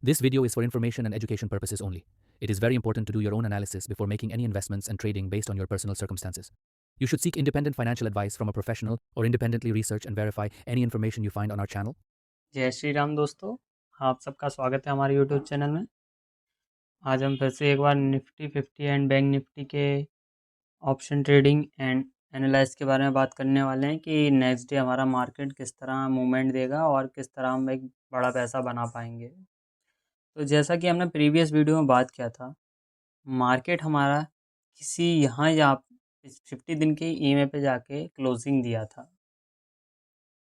This video is for information and education purposes only. It is very important to do your own analysis before making any investments and trading based on your personal circumstances. You should seek independent financial advice from a professional or independently research and verify any information you find on our channel. जय श्री राम दोस्तों, आप सबका स्वागत है हमारे YouTube channel में। आज हम फिर से एक बार निफ्टी 50 एंड बैंक निफ्टी के ऑप्शन ट्रेडिंग एंड एनालाइज के बारे में बात करने वाले हैं कि नेक्स्ट डे हमारा मार्केट किस तरह मूवमेंट देगा और किस तरह हम एक बड़ा पैसा बना पाएंगे। तो जैसा कि हमने प्रीवियस वीडियो में बात किया था, मार्केट हमारा किसी यहाँ 50 दिन के ईएमए पे जाके क्लोजिंग दिया था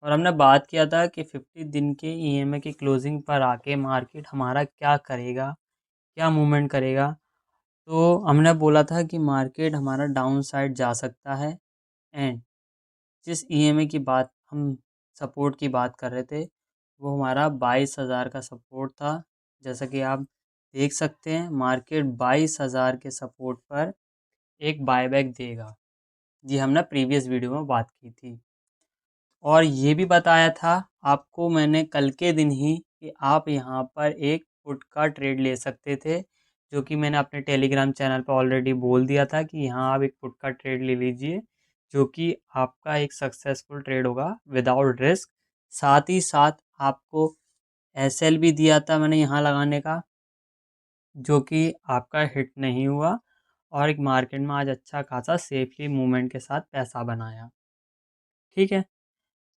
और हमने बात किया था कि 50 दिन के ईएमए की क्लोजिंग पर आके मार्केट हमारा क्या करेगा, क्या मूवमेंट करेगा। तो हमने बोला था कि मार्केट हमारा डाउन साइड जा सकता है एंड जिस ईएमए की बात हम सपोर्ट की बात कर रहे थे वो हमारा 22,000 का सपोर्ट था। जैसा कि आप देख सकते हैं, मार्केट 22,000 के सपोर्ट पर एक बायबैक देगा। जी, हमने प्रीवियस वीडियो में बात की थी और ये भी बताया था आपको मैंने कल के दिन ही कि आप यहाँ पर एक पुट का ट्रेड ले सकते थे, जो कि मैंने अपने टेलीग्राम चैनल पर ऑलरेडी बोल दिया था कि यहाँ आप एक पुट का ट्रेड ले लीजिए, जो कि आपका एक सक्सेसफुल ट्रेड होगा विदाउट रिस्क। साथ ही साथ आपको एसएल भी दिया था मैंने यहाँ लगाने का, जो कि आपका हिट नहीं हुआ और एक मार्केट में आज अच्छा खासा सेफली मूवमेंट के साथ पैसा बनाया। ठीक है,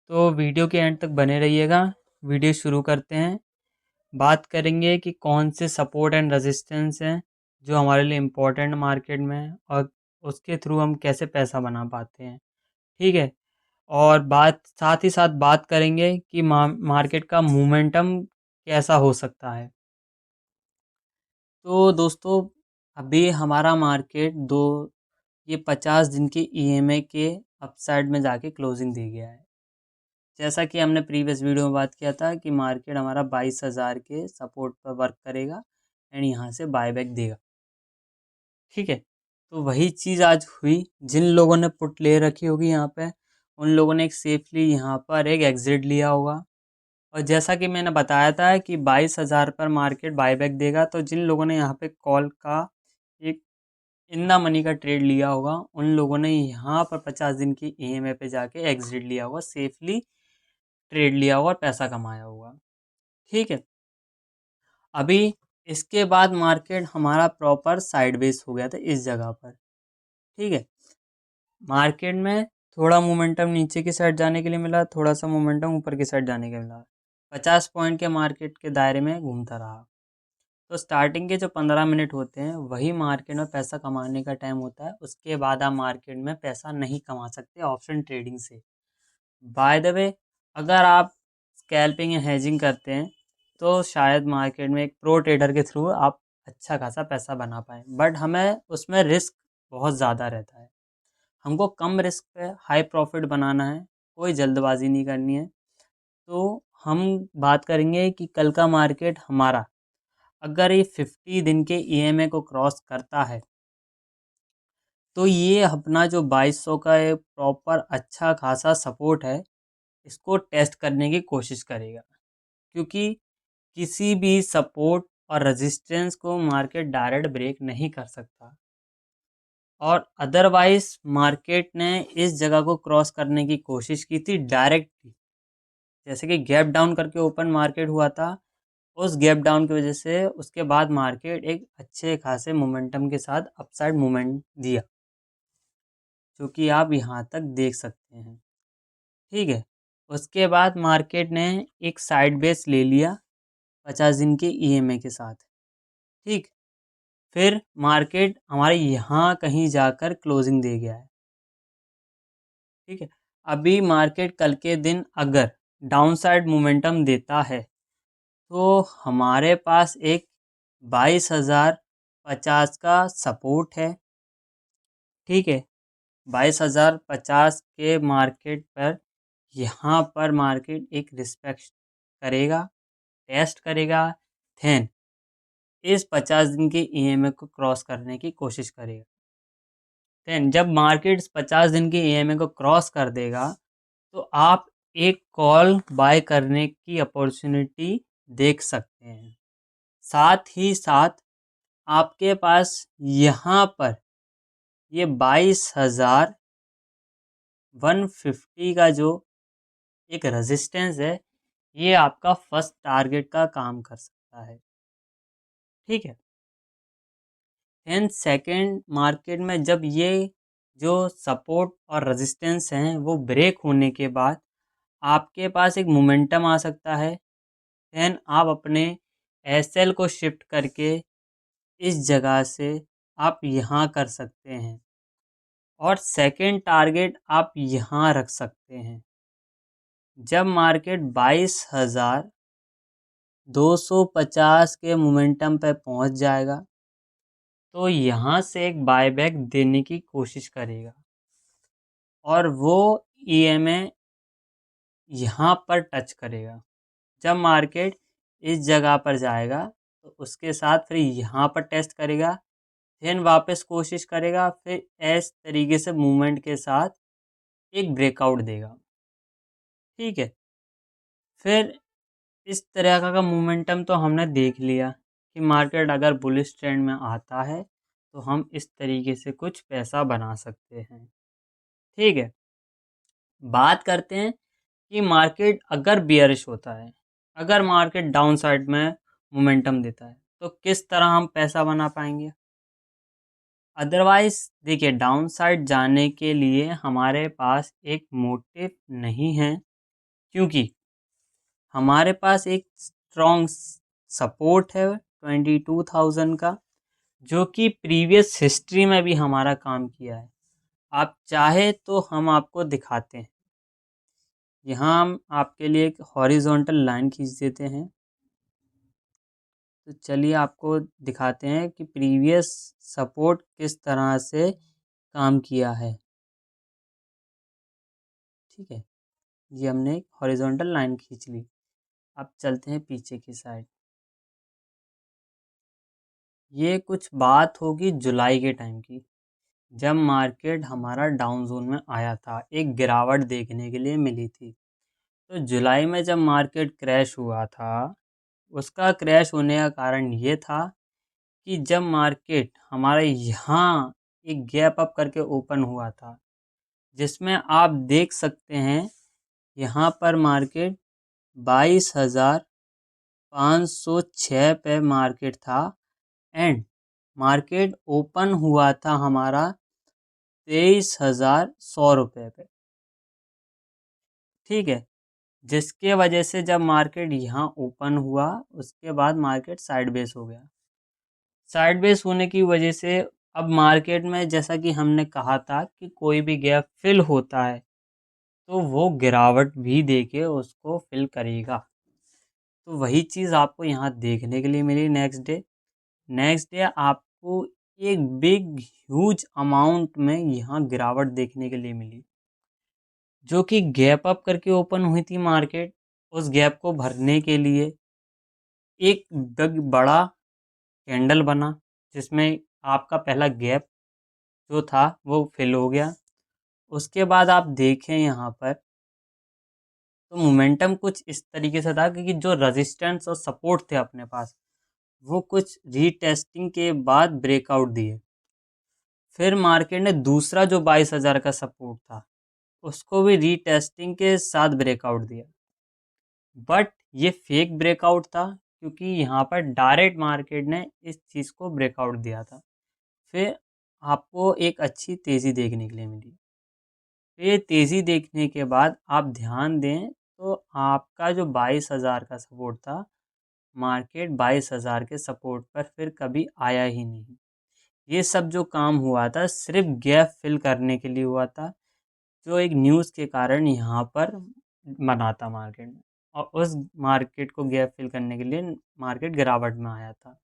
तो वीडियो के एंड तक बने रहिएगा। वीडियो शुरू करते हैं। बात करेंगे कि कौन से सपोर्ट एंड रेजिस्टेंस हैं जो हमारे लिए इम्पोर्टेंट मार्केट में है और उसके थ्रू हम कैसे पैसा बना पाते हैं। ठीक है, और बात साथ ही साथ बात करेंगे कि मार्केट का मोमेंटम कैसा हो सकता है। तो दोस्तों, अभी हमारा मार्केट ये 50 दिन के ईएमए के अपसाइड में जाके क्लोजिंग दे गया है। जैसा कि हमने प्रीवियस वीडियो में बात किया था कि मार्केट हमारा 22,000 के सपोर्ट पर वर्क करेगा एंड यहाँ से बायबैक देगा। ठीक है, तो वही चीज़ आज हुई। जिन लोगों ने पुट ले रखी होगी यहाँ पे, उन लोगों ने एक सेफली यहाँ पर एक एग्जिट लिया होगा। और जैसा कि मैंने बताया था कि 22,000 पर मार्केट बायबैक देगा, तो जिन लोगों ने यहाँ पे कॉल का एक इन द मनी का ट्रेड लिया होगा, उन लोगों ने यहाँ पर 50 दिन की ईएमए पे जाके एग्जिट लिया होगा, सेफली ट्रेड लिया होगा और पैसा कमाया होगा। ठीक है, अभी इसके बाद मार्केट हमारा प्रॉपर साइडवेज हो गया था इस जगह पर। ठीक है, मार्केट में थोड़ा मोमेंटम नीचे की साइड जाने के लिए मिला, थोड़ा सा मोमेंटम ऊपर की साइड जाने के लिए मिला। 50 पॉइंट के मार्केट के दायरे में घूमता रहा। तो स्टार्टिंग के जो 15 मिनट होते हैं वही मार्केट में पैसा कमाने का टाइम होता है। उसके बाद आप मार्केट में पैसा नहीं कमा सकते ऑप्शन ट्रेडिंग से। बाय द वे, अगर आप स्कैल्पिंग या हेजिंग करते हैं तो शायद मार्केट में एक प्रो ट्रेडर के थ्रू आप अच्छा खासा पैसा बना पाएँ, बट हमें उसमें रिस्क बहुत ज़्यादा रहता है। हमको कम रिस्क पे हाई प्रॉफिट बनाना है, कोई जल्दबाजी नहीं करनी है। तो हम बात करेंगे कि कल का मार्केट हमारा अगर ये 50 दिन के ईएमए को क्रॉस करता है तो ये अपना जो 2200 का एक प्रॉपर अच्छा खासा सपोर्ट है, इसको टेस्ट करने की कोशिश करेगा। क्योंकि किसी भी सपोर्ट और रेजिस्टेंस को मार्केट डायरेक्ट ब्रेक नहीं कर सकता और अदरवाइज मार्केट ने इस जगह को क्रॉस करने की कोशिश की थी डायरेक्टली। जैसे कि गैप डाउन करके ओपन मार्केट हुआ था, उस गैप डाउन की वजह से उसके बाद मार्केट एक अच्छे खासे मोमेंटम के साथ अपसाइड मूवमेंट दिया, जो कि आप यहाँ तक देख सकते हैं। ठीक है, उसके बाद मार्केट ने एक साइड बेस ले लिया 50 दिन के ईएमए के साथ। ठीक, फिर मार्केट हमारे यहाँ कहीं जाकर क्लोजिंग दे गया है। ठीक है, अभी मार्केट कल के दिन अगर डाउन साइड मोमेंटम देता है तो हमारे पास एक 22,050 का सपोर्ट है। ठीक है, 22,050 के मार्केट पर यहाँ पर मार्केट एक रिस्पेक्ट करेगा, टेस्ट करेगा, देन इस 50 दिन के ईएमए को क्रॉस करने की कोशिश करेगा। देन जब मार्केट 50 दिन के ईएमए को क्रॉस कर देगा तो आप एक कॉल बाय करने की अपॉर्चुनिटी देख सकते हैं। साथ ही साथ आपके पास यहाँ पर ये 22,150 का जो एक रेजिस्टेंस है, ये आपका फर्स्ट टारगेट का काम कर सकता है। ठीक है। देन सेकंड मार्केट में जब ये जो सपोर्ट और रेजिस्टेंस हैं वो ब्रेक होने के बाद आपके पास एक मोमेंटम आ सकता है। देन आप अपने एसएल को शिफ्ट करके इस जगह से आप यहाँ कर सकते हैं और सेकंड टारगेट आप यहाँ रख सकते हैं। जब मार्केट 22,250 के मोमेंटम पे पहुँच जाएगा तो यहाँ से एक बायबैक देने की कोशिश करेगा और वो ईएमए यहाँ पर टच करेगा। जब मार्केट इस जगह पर जाएगा तो उसके साथ फिर यहाँ पर टेस्ट करेगा, फिर वापस कोशिश करेगा, फिर इस तरीके से मूवमेंट के साथ एक ब्रेकआउट देगा। ठीक है। फिर इस तरह का मोमेंटम तो हमने देख लिया कि मार्केट अगर बुलिश ट्रेंड में आता है तो हम इस तरीके से कुछ पैसा बना सकते हैं। ठीक है। बात करते हैं कि मार्केट अगर बियरिश होता है, अगर मार्केट डाउन साइड में मोमेंटम देता है तो किस तरह हम पैसा बना पाएंगे। अदरवाइज देखिए, डाउन साइड जाने के लिए हमारे पास एक मोटिव नहीं है, क्योंकि हमारे पास एक स्ट्रॉन्ग सपोर्ट है 22,000 का, जो कि प्रीवियस हिस्ट्री में भी हमारा काम किया है। आप चाहे तो हम आपको दिखाते हैं। यहाँ हम आपके लिए एक हॉरिजॉन्टल लाइन खींच देते हैं। तो चलिए आपको दिखाते हैं कि प्रीवियस सपोर्ट किस तरह से काम किया है। ठीक है। ये हमने एक हॉरिजॉन्टल लाइन खींच ली। अब चलते हैं पीछे की साइड। ये कुछ बात होगी जुलाई के टाइम की, जब मार्केट हमारा डाउन जोन में आया था, एक गिरावट देखने के लिए मिली थी। तो जुलाई में जब मार्केट क्रैश हुआ था, उसका क्रैश होने का कारण ये था कि जब मार्केट हमारे यहाँ एक गैप अप करके ओपन हुआ था, जिसमें आप देख सकते हैं यहाँ पर मार्केट 22,506 पे मार्केट था एंड मार्केट ओपन हुआ था हमारा 23,100 रुपये पे। ठीक है। जिसके वजह से जब मार्केट यहाँ ओपन हुआ उसके बाद मार्केट साइडवेज हो गया। साइडवेज होने की वजह से अब मार्केट में, जैसा कि हमने कहा था कि कोई भी गैप फिल होता है तो वो गिरावट भी देके उसको फिल करेगा। तो वही चीज़ आपको यहाँ देखने के लिए मिली नेक्स्ट डे आपको एक बिग ह्यूज अमाउंट में यहाँ गिरावट देखने के लिए मिली, जो कि गैप अप करके ओपन हुई थी मार्केट। उस गैप को भरने के लिए एक बिग बड़ा कैंडल बना, जिसमें आपका पहला गैप जो था वो फिल हो गया। उसके बाद आप देखें यहाँ पर तो मोमेंटम कुछ इस तरीके से था, क्योंकि जो रेजिस्टेंस और सपोर्ट थे अपने पास, वो कुछ रीटेस्टिंग के बाद ब्रेकआउट दिए। फिर मार्केट ने दूसरा जो 22,000 का सपोर्ट था उसको भी रीटेस्टिंग के साथ ब्रेकआउट दिया, बट ये फेक ब्रेकआउट था, क्योंकि यहाँ पर डायरेक्ट मार्केट ने इस चीज़ को ब्रेकआउट दिया था। फिर आपको एक अच्छी तेज़ी देखने के लिए मिली। ये तेज़ी देखने के बाद आप ध्यान दें तो आपका जो 22,000 का सपोर्ट था, मार्केट 22,000 के सपोर्ट पर फिर कभी आया ही नहीं। ये सब जो काम हुआ था सिर्फ गैप फिल करने के लिए हुआ था, जो एक न्यूज़ के कारण यहाँ पर बना था मार्केट में, और उस मार्केट को गैप फिल करने के लिए मार्केट गिरावट में आया था,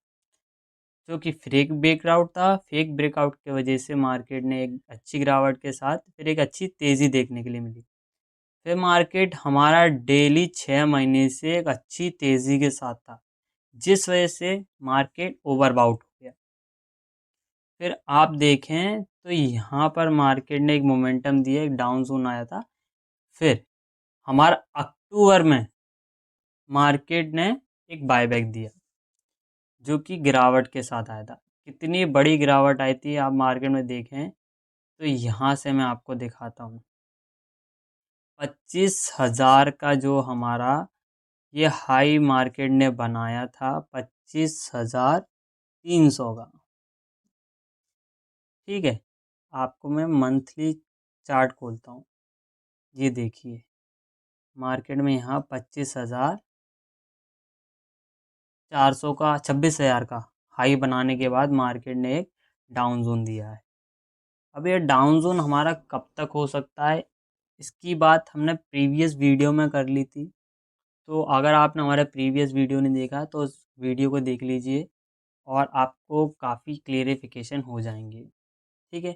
जो कि फेक ब्रेकआउट था। फेक ब्रेकआउट की वजह से मार्केट ने एक अच्छी गिरावट के साथ फिर एक अच्छी तेज़ी देखने के लिए मिली। फिर मार्केट हमारा डेली 6 महीने से एक अच्छी तेज़ी के साथ था, जिस वजह से मार्केट ओवरबाउट हो गया। फिर आप देखें तो यहाँ पर मार्केट ने एक मोमेंटम दिया, एक डाउन जोन आया था। फिर हमारा अक्टूबर में मार्केट ने एक बायबैक दिया, जो कि गिरावट के साथ आया था। कितनी बड़ी गिरावट आई थी आप मार्केट में देखें तो यहाँ से मैं आपको दिखाता हूँ। 25,000 का जो हमारा ये हाई मार्केट ने बनाया था 25,300 का। ठीक है, आपको मैं मंथली चार्ट खोलता हूँ। ये देखिए मार्केट में यहाँ 25,400 का 26,000 का हाई बनाने के बाद मार्केट ने एक डाउन जोन दिया है। अब ये डाउन जोन हमारा कब तक हो सकता है, इसकी बात हमने प्रीवियस वीडियो में कर ली थी। तो अगर आपने हमारा प्रीवियस वीडियो नहीं देखा तो उस वीडियो को देख लीजिए और आपको काफ़ी क्लेरिफिकेशन हो जाएंगे। ठीक है,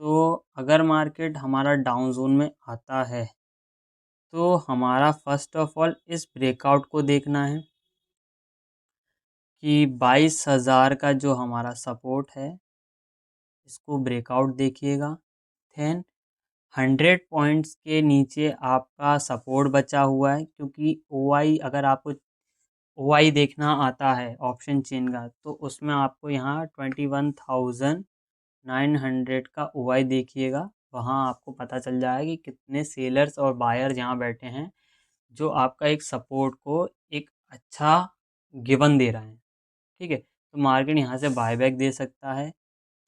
तो अगर मार्केट हमारा डाउन जोन में आता है तो हमारा फर्स्ट ऑफ ऑल इस ब्रेकआउट को देखना है कि 22,000 का जो हमारा सपोर्ट है इसको ब्रेकआउट देखिएगा। देन 100 पॉइंट्स के नीचे आपका सपोर्ट बचा हुआ है, क्योंकि ओआई अगर आपको ओआई देखना आता है ऑप्शन चेन का तो उसमें आपको यहाँ 21,900 का ओआई देखिएगा। वहाँ आपको पता चल जाएगा कि कितने सेलर्स और बायर यहाँ बैठे हैं जो आपका एक सपोर्ट को एक अच्छा गिवन दे रहा है। ठीक है, तो मार्केट यहाँ से बायबैक दे सकता है।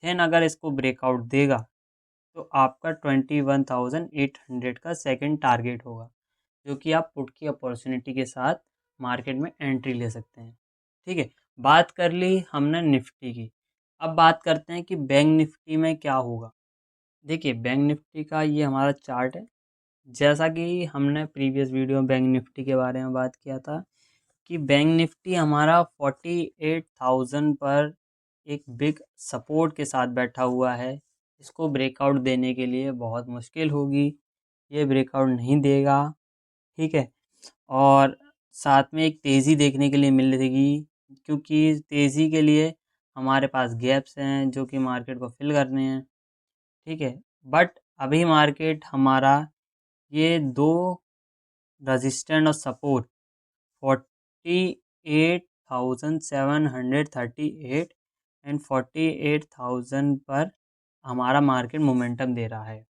देन अगर इसको ब्रेकआउट देगा तो आपका 21,800 का सेकंड टारगेट होगा, जो कि आप पुट की अपॉर्चुनिटी के साथ मार्केट में एंट्री ले सकते हैं। ठीक है, बात कर ली हमने निफ्टी की। अब बात करते हैं कि बैंक निफ्टी में क्या होगा। देखिए बैंक निफ्टी का ये हमारा चार्ट है। जैसा कि हमने प्रीवियस वीडियो में बैंक निफ्टी के बारे में बात किया था कि बैंक निफ्टी हमारा 48,000 पर एक बिग सपोर्ट के साथ बैठा हुआ है। इसको ब्रेकआउट देने के लिए बहुत मुश्किल होगी, ये ब्रेकआउट नहीं देगा। ठीक है, और साथ में एक तेज़ी देखने के लिए मिलेगी, क्योंकि तेज़ी के लिए हमारे पास गैप्स हैं जो कि मार्केट को फिल करने हैं। ठीक है, बट अभी मार्केट हमारा ये दो रजिस्टेंट और सपोर्ट 48,738 एंड 48,000 पर हमारा मार्केट मोमेंटम दे रहा है।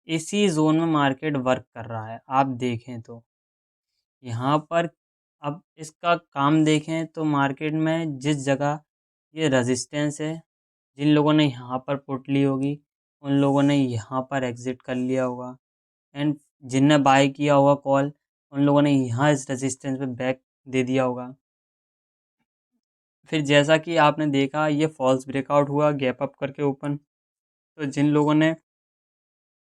इसी जोन में मार्केट वर्क कर रहा है। आप देखें तो यहाँ पर अब इसका काम देखें तो मार्केट में जिस जगह ये रेजिस्टेंस है, जिन लोगों ने यहाँ पर पुट ली होगी उन लोगों ने यहाँ पर एग्ज़िट कर लिया होगा एंड जिनने बाय किया होगा कॉल उन लोगों ने यहाँ इस रेजिस्टेंस पे बैक दे दिया होगा। फिर जैसा कि आपने देखा ये फॉल्स ब्रेकआउट हुआ गैप अप करके ओपन, तो जिन लोगों ने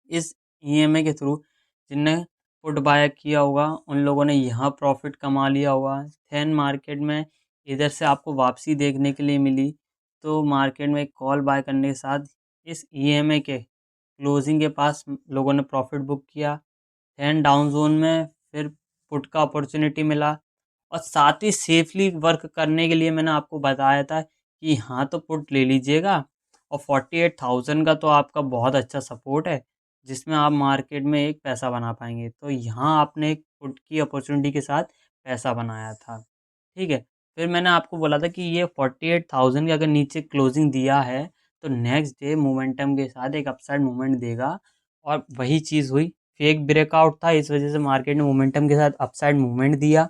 इस ईएमए के थ्रू जिनने पुट बाय किया होगा उन लोगों ने यहाँ प्रॉफिट कमा लिया होगा। देन मार्केट में इधर से आपको वापसी देखने के लिए मिली, तो मार्केट में एक कॉल बाय करने के साथ इस ईएमए के क्लोजिंग के पास लोगों ने प्रॉफिट बुक किया। देन डाउन जोन में फिर पुट का अपॉर्चुनिटी मिला और साथ ही सेफली वर्क करने के लिए मैंने आपको बताया था कि हाँ तो पुट ले लीजिएगा और 48,000 का तो आपका बहुत अच्छा सपोर्ट है जिसमें आप मार्केट में एक पैसा बना पाएंगे। तो यहाँ आपने एक पुट की अपॉर्चुनिटी के साथ पैसा बनाया था। ठीक है, फिर मैंने आपको बोला था कि ये 48,000 के अगर नीचे क्लोजिंग दिया है तो नेक्स्ट डे मोमेंटम के साथ एक अपसाइड मूवमेंट देगा, और वही चीज़ हुई। फेक ब्रेकआउट था, इस वजह से मार्केट ने मोमेंटम के साथ अपसाइड मूवमेंट दिया।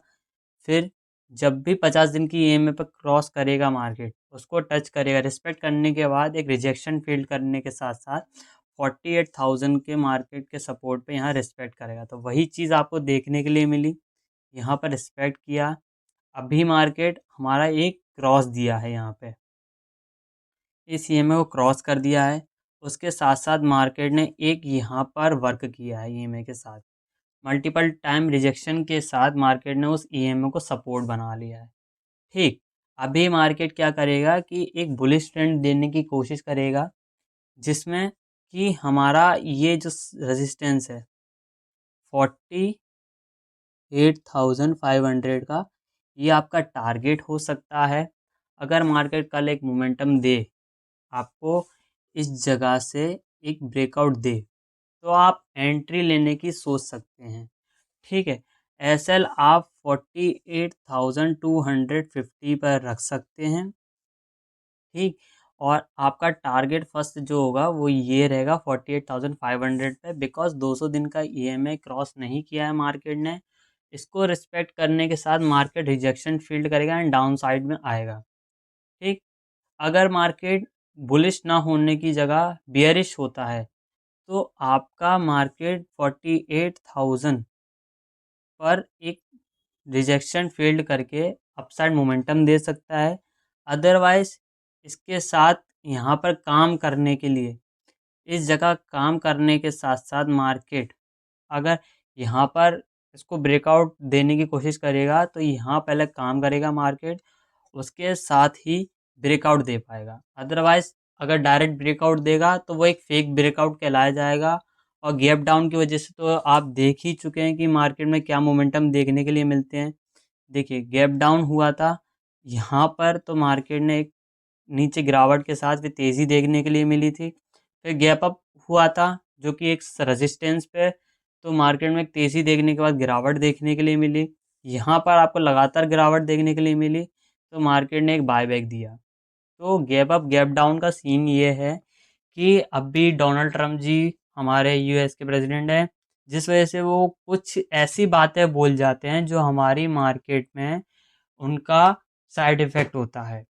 फिर जब भी 50 दिन की ईएमए पे क्रॉस करेगा मार्केट, उसको टच करेगा, रिस्पेक्ट करने के बाद एक रिजेक्शन फील्ड करने के साथ-साथ 48,000 के मार्केट के सपोर्ट पे यहाँ रिस्पेक्ट करेगा। तो वही चीज़ आपको देखने के लिए मिली, यहाँ पर रिस्पेक्ट किया। अभी मार्केट हमारा एक क्रॉस दिया है यहाँ पे, इस ईएमए को क्रॉस कर दिया है। उसके साथ-साथ मार्केट ने एक यहाँ पर वर्क किया है ईएमए के साथ। मल्टीपल टाइम रिजेक्शन के साथ मार्केट ने उस ईएमए को सपोर्ट बना लिया है। ठीक, अभी मार्केट क्या करेगा कि एक बुलिश ट्रेंड देने की कोशिश करेगा, जिसमें कि हमारा ये जो रेजिस्टेंस है 48,500 का, ये आपका टारगेट हो सकता है। अगर मार्केट कल एक मोमेंटम दे, आपको इस जगह से एक ब्रेकआउट दे, तो आप एंट्री लेने की सोच सकते हैं। ठीक है, एसएल आप 48,250 पर रख सकते हैं, ठीक। और आपका टारगेट फर्स्ट जो होगा वो ये रहेगा 48,500 पे, बिकॉज 200 दिन का ईएमआई क्रॉस नहीं किया है मार्केट ने। इसको रिस्पेक्ट करने के साथ मार्केट रिजेक्शन फील्ड करेगा एंड डाउन साइड में आएगा, ठीक। अगर मार्केट बुलिश ना होने की जगह बियरिश होता है तो आपका मार्केट 48,000 पर एक रिजेक्शन फील्ड करके अपसाइड मोमेंटम दे सकता है। अदरवाइज इसके साथ यहाँ पर काम करने के लिए, इस जगह काम करने के साथ साथ मार्केट अगर यहाँ पर इसको ब्रेकआउट देने की कोशिश करेगा तो यहाँ पहले काम करेगा मार्केट, उसके साथ ही ब्रेकआउट दे पाएगा। अदरवाइज़ अगर डायरेक्ट ब्रेकआउट देगा तो वो एक फेक ब्रेकआउट कहलाया जाएगा। और गैप डाउन की वजह से तो आप देख ही चुके हैं कि मार्केट में क्या मोमेंटम देखने के लिए मिलते हैं। देखिए गैप डाउन हुआ था, यहाँ पर तो मार्केट ने एक नीचे गिरावट के साथ फिर तेज़ी देखने के लिए मिली थी। फिर गैप अप हुआ था जो कि एक रेजिस्टेंस पे, तो मार्केट में एक तेज़ी देखने के बाद गिरावट देखने के लिए मिली। यहाँ पर आपको लगातार गिरावट देखने के लिए मिली तो मार्केट ने एक बायबैक दिया। तो गैप अप गैप डाउन का सीन ये है कि अभी डोनाल्ड ट्रम्प जी हमारे यूएस के प्रेसिडेंट हैं, जिस वजह से वो कुछ ऐसी बातें बोल जाते हैं जो हमारी मार्केट में उनका साइड इफ़ेक्ट होता है,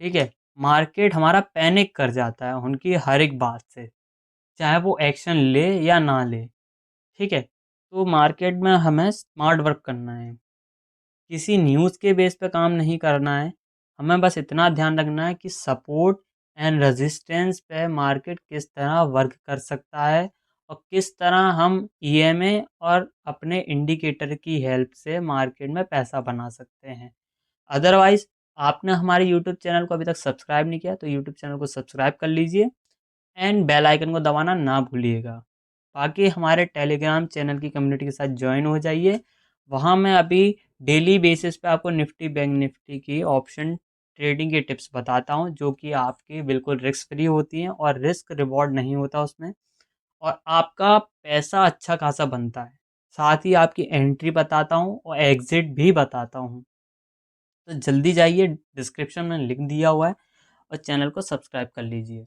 ठीक है। मार्केट हमारा पैनिक कर जाता है उनकी हर एक बात से, चाहे वो एक्शन ले या ना ले, ठीक है। तो मार्केट में हमें स्मार्ट वर्क करना है, किसी न्यूज़ के बेस पे काम नहीं करना है। हमें बस इतना ध्यान रखना है कि सपोर्ट एंड रेजिस्टेंस पे मार्केट किस तरह वर्क कर सकता है और किस तरह हम ईएमए और अपने इंडिकेटर की हेल्प से मार्केट में पैसा बना सकते हैं। अदरवाइज़ आपने हमारे यूट्यूब चैनल को अभी तक सब्सक्राइब नहीं किया तो यूट्यूब चैनल को सब्सक्राइब कर लीजिए एंड बेल आइकन को दबाना ना भूलिएगा। बाकी हमारे टेलीग्राम चैनल की कम्युनिटी के साथ ज्वाइन हो जाइए। वहाँ मैं अभी डेली बेसिस पे आपको निफ्टी बैंक निफ्टी की ऑप्शन ट्रेडिंग के टिप्स बताता हूँ जो कि आपकी बिल्कुल रिस्क फ्री होती हैं और रिस्क रिवॉर्ड नहीं होता उसमें, और आपका पैसा अच्छा खासा बनता है। साथ ही आपकी एंट्री बताता हूँ और एग्ज़िट भी बताता हूँ। तो जल्दी जाइए, डिस्क्रिप्शन में लिंक दिया हुआ है और चैनल को सब्सक्राइब कर लीजिए।